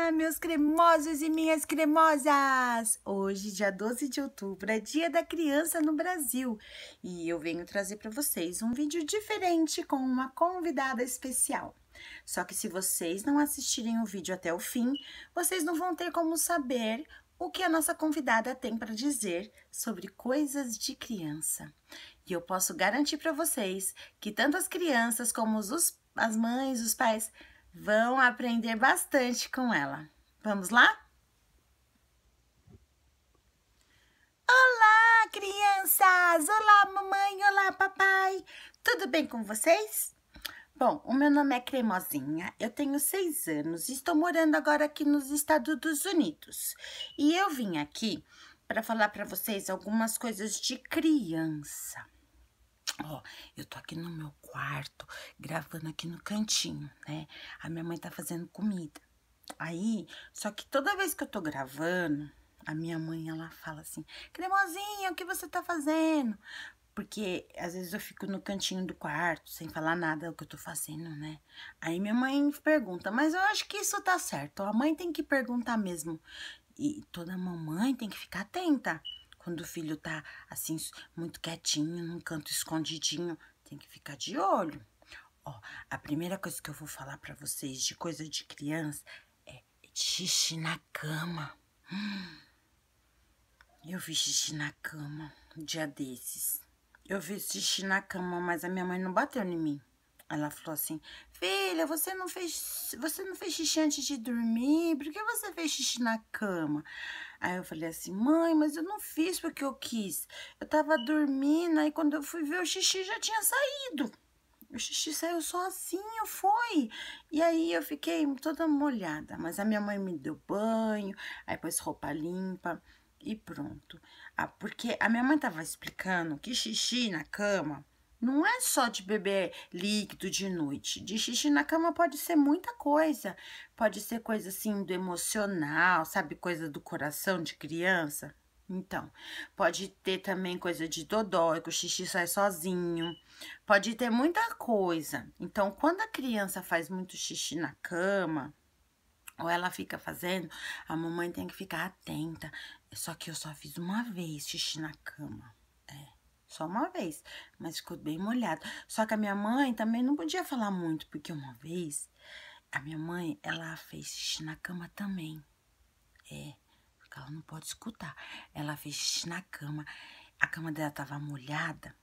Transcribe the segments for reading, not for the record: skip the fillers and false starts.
Olá, meus cremosos e minhas cremosas! Hoje, dia 12 de outubro, é Dia da Criança no Brasil e eu venho trazer para vocês um vídeo diferente com uma convidada especial. Só que se vocês não assistirem o vídeo até o fim, vocês não vão ter como saber o que a nossa convidada tem para dizer sobre coisas de criança. E eu posso garantir para vocês que tanto as crianças como as mães, os pais vão aprender bastante com ela. Vamos lá? Olá, crianças! Olá, mamãe! Olá, papai! Tudo bem com vocês? Bom, o meu nome é Cremosinha, eu tenho 6 anos e estou morando agora aqui nos Estados Unidos. E eu vim aqui para falar para vocês algumas coisas de criança. Ó, eu tô aqui no meu quarto, gravando aqui no cantinho, né? A minha mãe tá fazendo comida. Aí, só que toda vez que eu tô gravando, a minha mãe, ela fala assim, Cremosinha, o que você tá fazendo? Porque às vezes eu fico no cantinho do quarto, sem falar nada do que eu tô fazendo, né? Aí minha mãe pergunta, mas eu acho que isso tá certo, a mãe tem que perguntar mesmo. E toda mamãe tem que ficar atenta. Quando o filho tá assim, muito quietinho, num canto escondidinho, tem que ficar de olho. Ó, a primeira coisa que eu vou falar pra vocês de coisa de criança é xixi na cama. Eu vi xixi na cama um dia desses. Eu vi xixi na cama, mas a minha mãe não bateu em mim. Ela falou assim, filha, você não fez xixi antes de dormir? Por que você fez xixi na cama? Aí eu falei assim, mãe, mas eu não fiz porque eu quis. Eu tava dormindo, aí quando eu fui ver o xixi já tinha saído. O xixi saiu sozinho, foi. E aí eu fiquei toda molhada, mas a minha mãe me deu banho, aí pôs roupa limpa e pronto. Ah, porque a minha mãe tava explicando que xixi na cama não é só de beber líquido de noite. De xixi na cama pode ser muita coisa. Pode ser coisa assim do emocional, sabe? Coisa do coração de criança. Então, pode ter também coisa de dodói, que o xixi sai sozinho. Pode ter muita coisa. Então, quando a criança faz muito xixi na cama, ou ela fica fazendo, a mamãe tem que ficar atenta. Só que eu só fiz uma vez xixi na cama. Só uma vez, mas ficou bem molhado. Só que a minha mãe também não podia falar muito, porque uma vez a minha mãe, ela fez xixi na cama também. Porque ela não pode escutar. Ela fez xixi na cama. A cama dela tava molhada.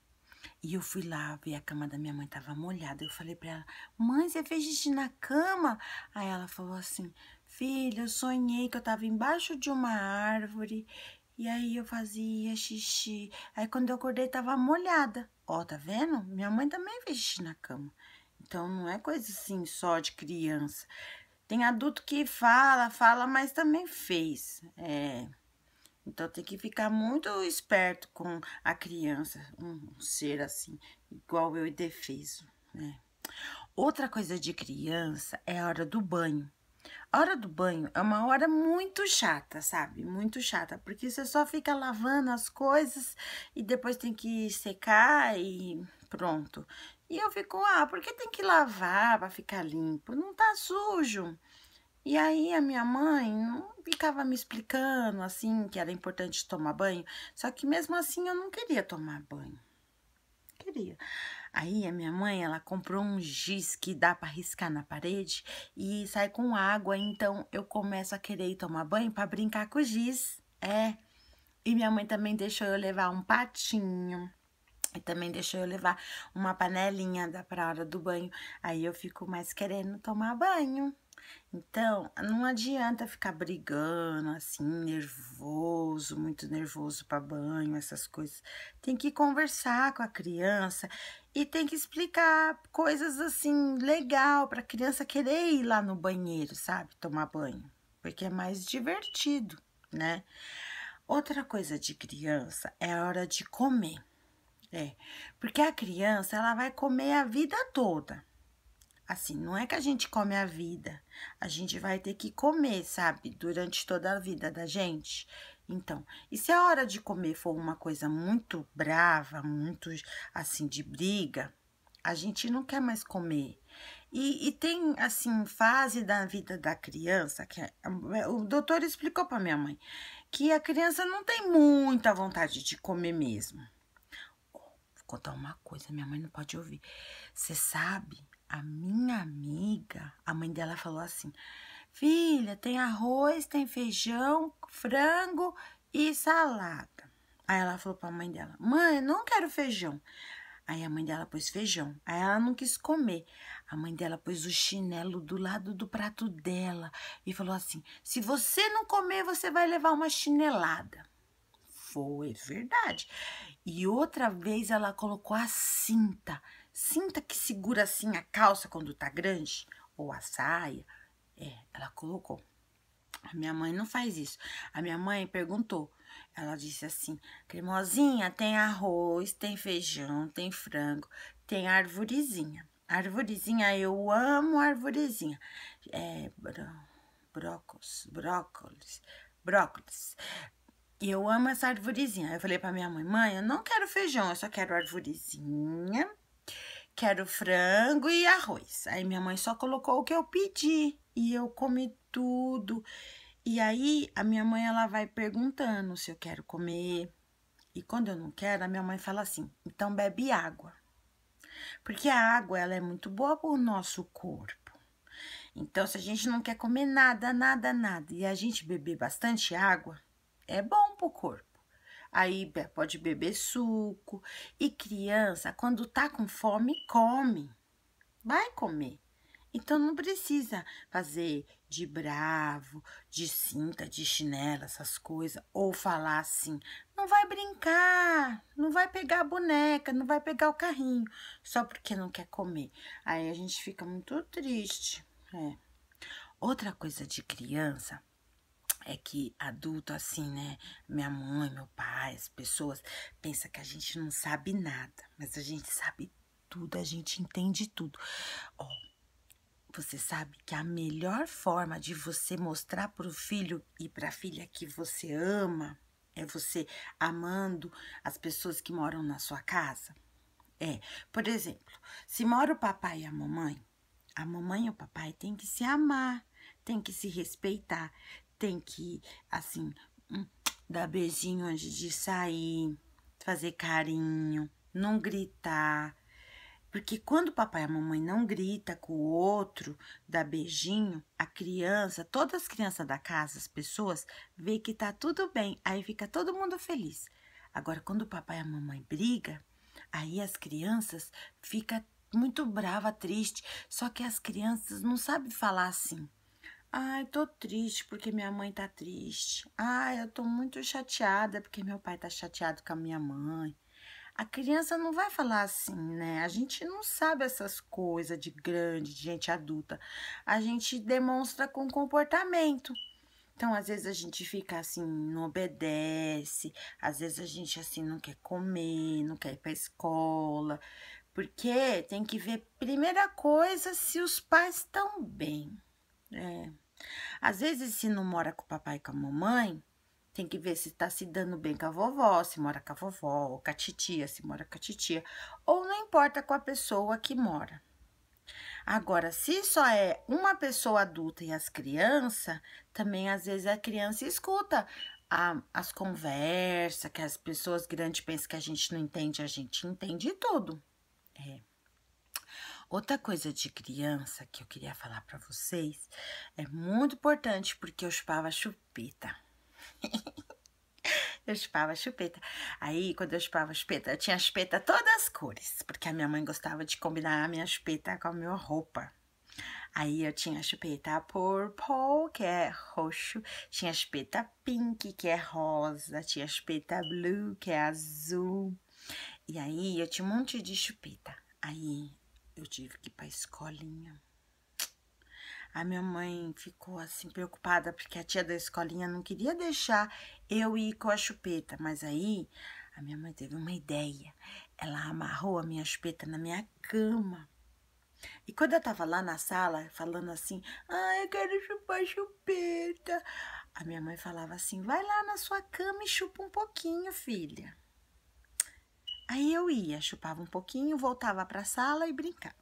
E eu fui lá ver a cama da minha mãe, tava molhada. Eu falei pra ela, mãe, você fez xixi na cama? Aí ela falou assim, filha, eu sonhei que eu tava embaixo de uma árvore e aí eu fazia xixi. Aí quando eu acordei, tava molhada. Ó, tá vendo? Minha mãe também fez xixi na cama. Então não é coisa assim só de criança. Tem adulto que fala, mas também fez. Então tem que ficar muito esperto com a criança, um ser assim, igual eu e defeso, né? Outra coisa de criança é a hora do banho. A hora do banho é uma hora muito chata, sabe? Muito chata, porque você só fica lavando as coisas e depois tem que secar e pronto. E eu fico, por que tem que lavar pra ficar limpo? Não tá sujo. E aí a minha mãe não ficava me explicando assim que era importante tomar banho, só que mesmo assim eu não queria tomar banho. Queria. Aí a minha mãe, ela comprou um giz que dá para riscar na parede e sai com água, então eu começo a querer ir tomar banho para brincar com o giz. E minha mãe também deixou eu levar um patinho. E também deixou eu levar uma panelinha da pra hora do banho. Aí eu fico mais querendo tomar banho. Então, não adianta ficar brigando assim, nervoso, muito nervoso para banho, essas coisas. Tem que conversar com a criança e tem que explicar coisas assim legal para a criança querer ir lá no banheiro, sabe? Tomar banho, porque é mais divertido, né? Outra coisa de criança é a hora de comer. Porque a criança, ela vai comer a vida toda. Assim, não é que a gente come a vida, a gente vai ter que comer, sabe? Durante toda a vida da gente. Então, e se a hora de comer for uma coisa muito brava, muito assim de briga, a gente não quer mais comer. E tem, assim, fase da vida da criança, que o doutor explicou para minha mãe, que a criança não tem muita vontade de comer mesmo. Vou contar uma coisa, minha mãe não pode ouvir. Você sabe, a minha amiga, a mãe dela falou assim, filha, tem arroz, tem feijão, frango e salada. Aí ela falou pra mãe dela, mãe, eu não quero feijão. Aí a mãe dela pôs feijão. Aí ela não quis comer. A mãe dela pôs o chinelo do lado do prato dela e falou assim, se você não comer, você vai levar uma chinelada. Foi verdade. E outra vez ela colocou a cinta. Cinta que segura assim a calça quando tá grande. Ou a saia. Ela colocou. A minha mãe não faz isso. A minha mãe perguntou. Ela disse assim, cremosinha, tem arroz, tem feijão, tem frango, tem arvorezinha. Arvorezinha, eu amo arvorezinha. Brócolis. E eu amo essa arvorezinha. Eu falei pra minha mãe, mãe, eu não quero feijão, eu só quero arvorezinha, quero frango e arroz. Aí minha mãe só colocou o que eu pedi e eu comi tudo. E aí, a minha mãe, ela vai perguntando se eu quero comer. E quando eu não quero, a minha mãe fala assim, então bebe água. Porque a água, ela é muito boa pro nosso corpo. Então, se a gente não quer comer nada, e a gente beber bastante água, é bom pro corpo. Aí, pode beber suco. E criança, quando tá com fome, come. Vai comer. Então, não precisa fazer de bravo, de cinta, de chinela, essas coisas. Ou falar assim, não vai brincar, não vai pegar a boneca, não vai pegar o carrinho, só porque não quer comer. Aí a gente fica muito triste. Outra coisa de criança é que adulto assim, né? Minha mãe, meu pai, as pessoas pensam que a gente não sabe nada, mas a gente sabe tudo, a gente entende tudo. Você sabe que a melhor forma de você mostrar para o filho e para a filha que você ama é você amando as pessoas que moram na sua casa? Por exemplo, se mora o papai e a mamãe e o papai tem que se amar, tem que se respeitar, tem que, assim, dar beijinho antes de sair, fazer carinho, não gritar. Porque quando o papai e a mamãe não grita com o outro, dá beijinho, a criança, todas as crianças da casa, as pessoas, vê que tá tudo bem, aí fica todo mundo feliz. Agora, quando o papai e a mamãe brigam, aí as crianças ficam muito brava, triste. Só que as crianças não sabem falar assim. Ai, tô triste porque minha mãe tá triste. Ai, eu tô muito chateada porque meu pai tá chateado com a minha mãe. A criança não vai falar assim, né? A gente não sabe essas coisas de grande, de gente adulta. A gente demonstra com comportamento. Então, às vezes a gente fica assim, não obedece. Às vezes a gente assim não quer comer, não quer ir pra escola. Porque tem que ver, primeira coisa, se os pais estão bem. Às vezes, se não mora com o papai e com a mamãe, tem que ver se tá se dando bem com a vovó, se mora com a vovó, ou com a titia, se mora com a titia. Ou não importa com a pessoa que mora. Agora, se só é uma pessoa adulta e as crianças, também às vezes a criança escuta as conversas, que as pessoas grandes pensam que a gente não entende, a gente entende tudo. Outra coisa de criança que eu queria falar pra vocês é muito importante porque eu chupava chupeta. Eu chupava chupeta. Aí, quando eu chupava chupeta, eu tinha chupeta todas as cores, porque a minha mãe gostava de combinar a minha chupeta com a minha roupa. Aí eu tinha chupeta purple, que é roxo, tinha chupeta pink, que é rosa, tinha chupeta blue, que é azul. E aí eu tinha um monte de chupeta. Aí eu tive que ir pra escolinha. A minha mãe ficou assim preocupada porque a tia da escolinha não queria deixar eu ir com a chupeta, mas aí a minha mãe teve uma ideia. Ela amarrou a minha chupeta na minha cama. E quando eu tava lá na sala falando assim, eu quero chupar chupeta, a minha mãe falava assim, vai lá na sua cama e chupa um pouquinho, filha. Aí eu ia, chupava um pouquinho, voltava pra sala e brincava.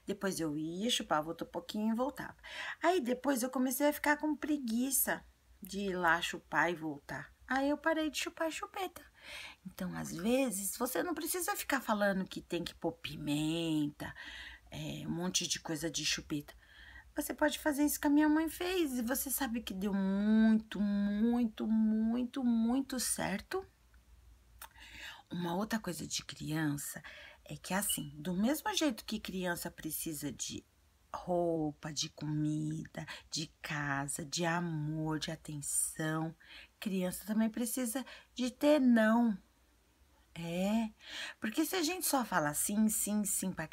Depois eu ia, chupava outro pouquinho e voltava. Aí depois eu comecei a ficar com preguiça de ir lá chupar e voltar. Aí eu parei de chupar chupeta. Então, às vezes, você não precisa ficar falando que tem que pôr pimenta, um monte de coisa de chupeta. Você pode fazer isso que a minha mãe fez e você sabe que deu muito, muito, muito, muito certo. Uma outra coisa de criança é que, assim, do mesmo jeito que criança precisa de roupa, de comida, de casa, de amor, de atenção, criança também precisa de ter não. Porque se a gente só fala sim, sim, sim para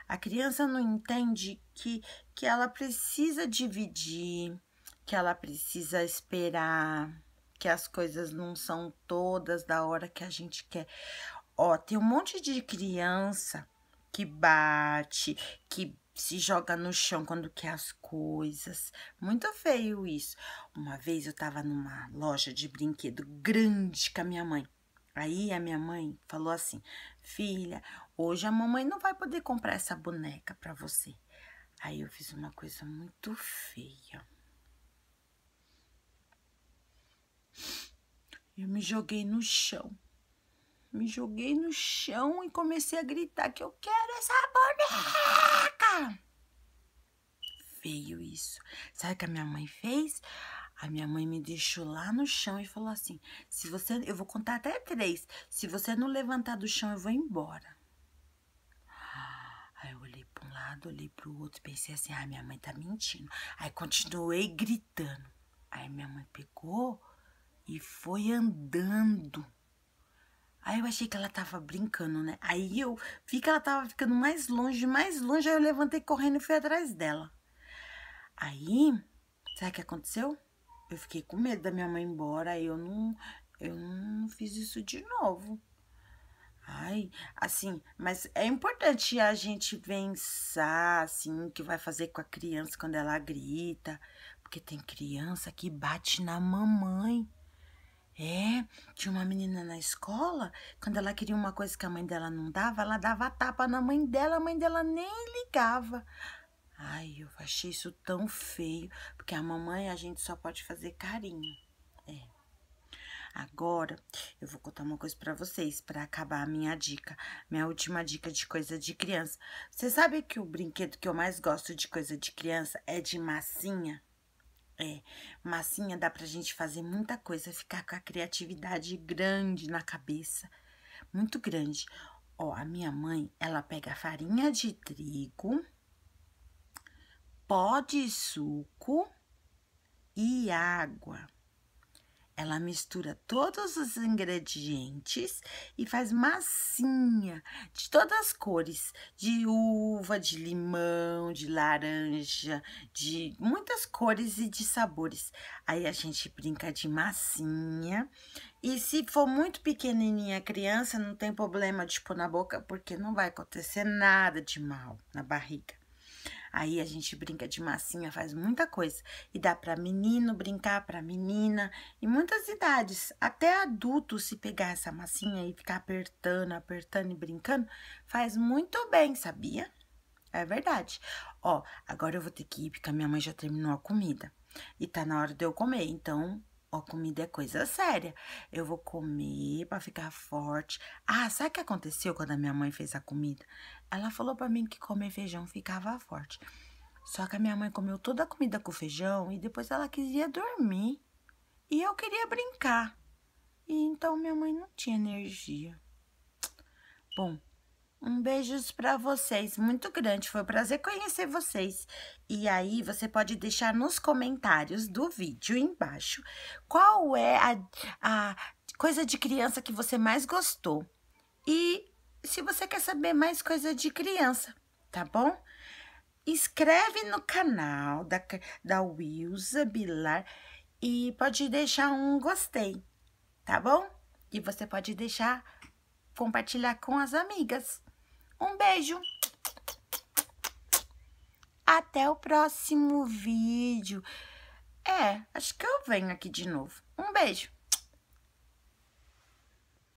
a criança não entende que ela precisa dividir, que ela precisa esperar, que as coisas não são todas da hora que a gente quer. Ó, tem um monte de criança que bate, que se joga no chão quando quer as coisas. Muito feio isso. Uma vez eu tava numa loja de brinquedo grande com a minha mãe. Aí a minha mãe falou assim: filha, hoje a mamãe não vai poder comprar essa boneca pra você. Aí eu fiz uma coisa muito feia. Eu me joguei no chão. Me joguei no chão e comecei a gritar que eu quero essa boneca. Feio isso. Sabe o que a minha mãe fez? A minha mãe me deixou lá no chão e falou assim: se você, eu vou contar até 3. Se você não levantar do chão, eu vou embora. Aí eu olhei para um lado, olhei para o outro, pensei assim: minha mãe tá mentindo. Aí continuei gritando. Aí minha mãe pegou e foi andando. Aí eu achei que ela tava brincando, né? Aí eu vi que ela tava ficando mais longe, aí eu levantei correndo e fui atrás dela. Aí, sabe o que aconteceu? Eu fiquei com medo da minha mãe ir embora, aí eu não fiz isso de novo. Ai, assim, mas é importante a gente pensar, assim, o que vai fazer com a criança quando ela grita. Porque tem criança que bate na mamãe. Tinha uma menina na escola, quando ela queria uma coisa que a mãe dela não dava, ela dava tapa na mãe dela, a mãe dela nem ligava. Ai, eu achei isso tão feio, porque a mamãe a gente só pode fazer carinho. Agora, eu vou contar uma coisa pra vocês, pra acabar a minha dica, minha última dica de coisa de criança. Você sabe que o brinquedo que eu mais gosto de coisa de criança é de massinha? Massinha dá pra gente fazer muita coisa, ficar com a criatividade grande na cabeça, muito grande. Ó, a minha mãe, ela pega farinha de trigo, pó de suco e água. Ela mistura todos os ingredientes e faz massinha de todas as cores, de uva, de limão, de laranja, de muitas cores e de sabores. Aí a gente brinca de massinha. E se for muito pequenininha a criança, não tem problema de pôr na boca, porque não vai acontecer nada de mal na barriga. Aí a gente brinca de massinha, faz muita coisa. E dá para menino brincar, para menina, em muitas idades. Até adulto, se pegar essa massinha e ficar apertando, apertando e brincando, faz muito bem, sabia? É verdade. Ó, agora eu vou ter que ir, porque a minha mãe já terminou a comida. E tá na hora de eu comer, então... Ó, comida é coisa séria. Eu vou comer pra ficar forte. Sabe o que aconteceu quando a minha mãe fez a comida? Ela falou pra mim que comer feijão ficava forte. Só que a minha mãe comeu toda a comida com feijão e depois ela queria dormir. E eu queria brincar. E então minha mãe não tinha energia. Bom, um beijo pra vocês, muito grande. Foi um prazer conhecer vocês. E aí, você pode deixar nos comentários do vídeo embaixo qual é a coisa de criança que você mais gostou. E se você quer saber mais coisa de criança, tá bom? Inscreve no canal da Wilza Bilar e pode deixar um gostei, tá bom? E você pode compartilhar com as amigas. Um beijo! Até o próximo vídeo. Acho que eu venho aqui de novo. Um beijo!